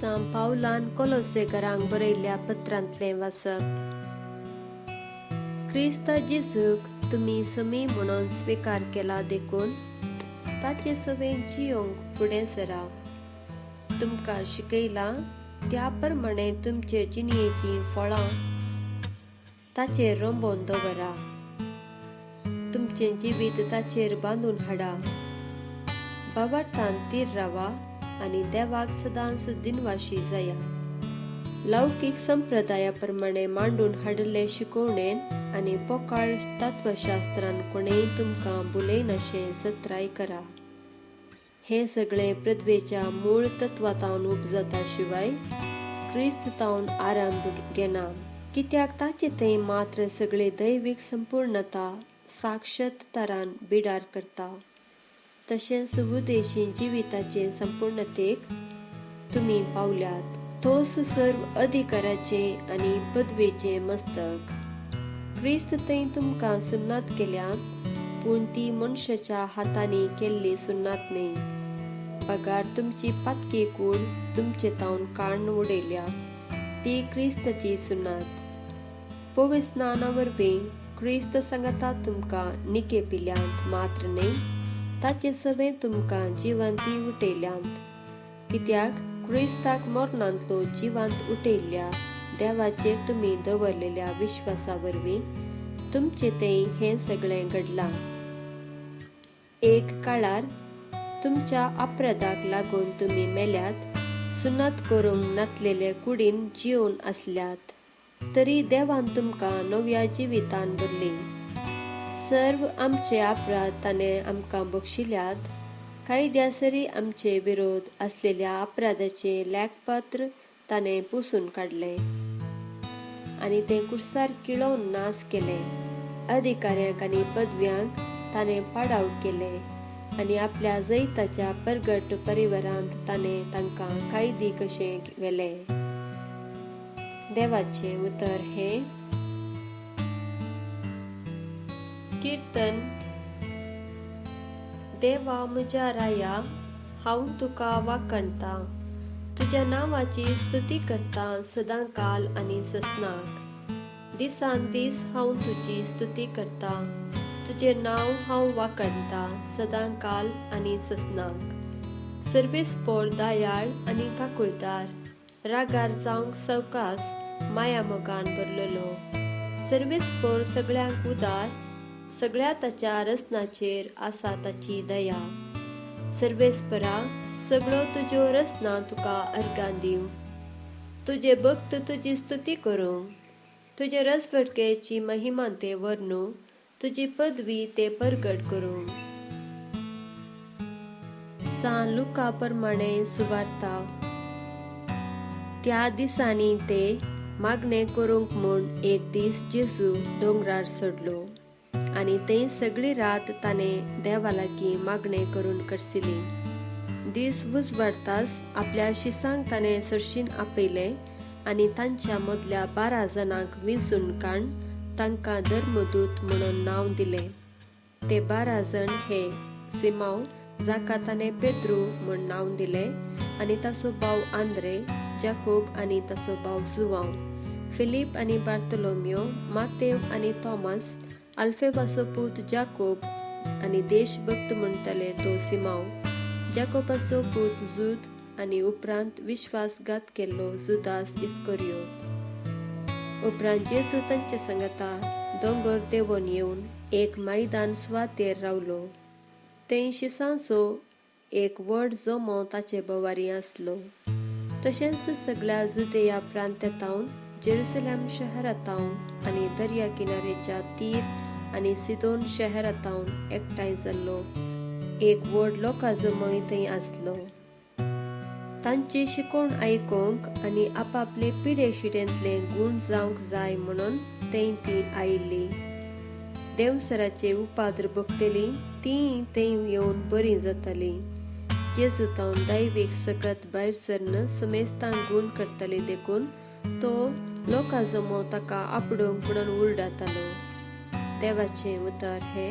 दिसा पावलान कोलोसेकरांक बरयल्ल्या पत्रांतलें वाचप. क्रिस्त जेजूक तुमी समी म्हणून स्वीकार केला देखून ताचे सवेन जियोंक फुडें सरा. तुमकां शिकयला त्या प्रमाणे तुमचे जिणेची फळां ताचेर रोंबोवन दवरा. तुमचें जिवीत ताचेर बांदून हाडा. बाबार्थान तीर रावा आनी देवाक सदांच दिनवाशी जाया. लौकीक संप्रदाया प्रमाणे मांडून हाडले शिकवणेन आनी पोकाळ तत्वशास्त्रान कोणेय तुमकां बुलयन अशें सत्राय करा. हे सगळे पृथ्वेच्या मूळ तत्वांतावन उपजता शिवाय क्रिस्तावन आरंभ घेना. कित्याक ताचे थंय मात्र सगळे दैवीक संपूर्णता साक्षात्कारान बिडार करता. तशेंच सुदेशी जिविताचे संपूर्णतेक तुमी पावल्यात. तोच सर्व अधिकाराचे आनी पदवेचे मस्तक. क्रिस्त थंय तुमकां सुन्नत केल्यात, पूण ती मनशाच्या हातांनी केल्ली सुन्नत न्ही. पगार तुमची पातकी कूड तुमचे तावन काडून उडयल्या, ती क्रिस्ताची सुन्नत. पवित्र स्नाना वरवीं क्रिस्त सांगता तुमकां निके पिल्यांत मात्र न्ही, ताचे सवे तुमकां जिवंती उठयल्यांत. कित्याक क्रिस्ताक मरणांतलो जिवंत उठयल्ल्या देवाचेर तुमी दवरलेल्या विश्वासा वरवीं तुमचे थंय हें सगळें घडलां. एक काळार तुमच्या अपराधाक लागून तुमी मेल्यात, सुन्नत करूंक नातलेले कुडीन जिवन आसल्यात. तरी देवान तुमकां नव्या जिवितान भरली. सर्व आमचे अपराध ताणें आमकां बक्षिल्ल्यात. कायद्यासरी आमचे विरोध आसलेल्या अपराधाचे लेखपत्र ताणें पुसून काडलें आनी तें कुर्सार किळोवन नास केलें. अधिकाऱ्यांक आनी पदव्यांक ताणें पाडाव केले आनी आपल्या जैताच्या परगट परिवारांत ताणें तांकां कैदी कशें व्हेलें. देवाचे उतर हे कीर्तन. देवा म्हज्या राया, हांव तुका वाखणटा. तुज्या नांवाची स्तुती करता सदां काल आनी ससनाक. दिसान दीस हांव तुजी स्तुती करता. तुजें नांव हांव वाखणटा सदां काल आनी ससनाक. सर्वेस्पोर दयाळ आनी काकुळदार, रागार जावंक सवकास माया मोगान भरलेलो. सर्वेस्पोर सगळ्यांक उदार, सगळ्या ताच्या रसनाचेर आसा ताची दया. सर्वेस्परा सगळो तुज्यो रसना तुका अर्गां दिवं. तुजे भक्त तुजी स्तुती करूंक, तुजे रसवटकेची महिमा ते वर्णू, तुजी पदवी ते परगट करूंक. सान लुका प्रमाणे सुवार्ता. त्या दिसांनी ते मागणें करूंक म्हूण एक दीस जेजू दोंगरार चडलो आनी थंय सगळी रात ताणें देवा लागीं मागणें करून करसिली. दीस उजवाडताच आपल्या शिसांक ताणें सरशीन आपयलें आनी तांच्या मदल्या 12 जाणांक वेंचून काडून तांकां धर्मदूत म्हणून नांव दिलें. ते 12 जण हे सिमोन, जाका ताणें पेद्रू म्हूण नांव दिलें, आनी ताचो भाव आंद्रे, जाकोब आनी ताचो भाव जुवांव, फिलीप आनी बार्थोलोमेव, मातेव आनी थॉमस, अल्फेवाचो पूत जाकोब आनी देशभक्त म्हणटले तो सिमोन, जाकोबाचो पूत जूद आनी उपरांत विश्वासघात केल्लो जुदास इस्करियोत. उपरांत जेजू तांचे सांगता दोंगर देंवून येवन एक मैदान सुवातेर रावलो. थंय शिसांचो एक व्हड जोमो ताचे भोंवारी आसलो. तशेंच सगळ्या जुदेया प्रांतांतावन, जेरुसलेम शहरांतावन आनी दर्या किनारेच्या तीर आनी सिदोन शहरांतावन एकठांय जाल्लो एक व्हड लोकां जमय थंय आसलो. तांची शिकवण आयकूंक आनी आपापले पिढे शिडेंतले गूण जावंक जाय म्हणून थंय ती आयिल्ली. देवसराचे उपाद्र भोगतली ती थंय येवन बरी जाताली. जेजू तावन दैवीक सकत भायर सरन समेस्तांक गूण करतले देखून तो लोकां जमो ताका आपडूंक म्हणून उरडातालो. देवाचें उतर हे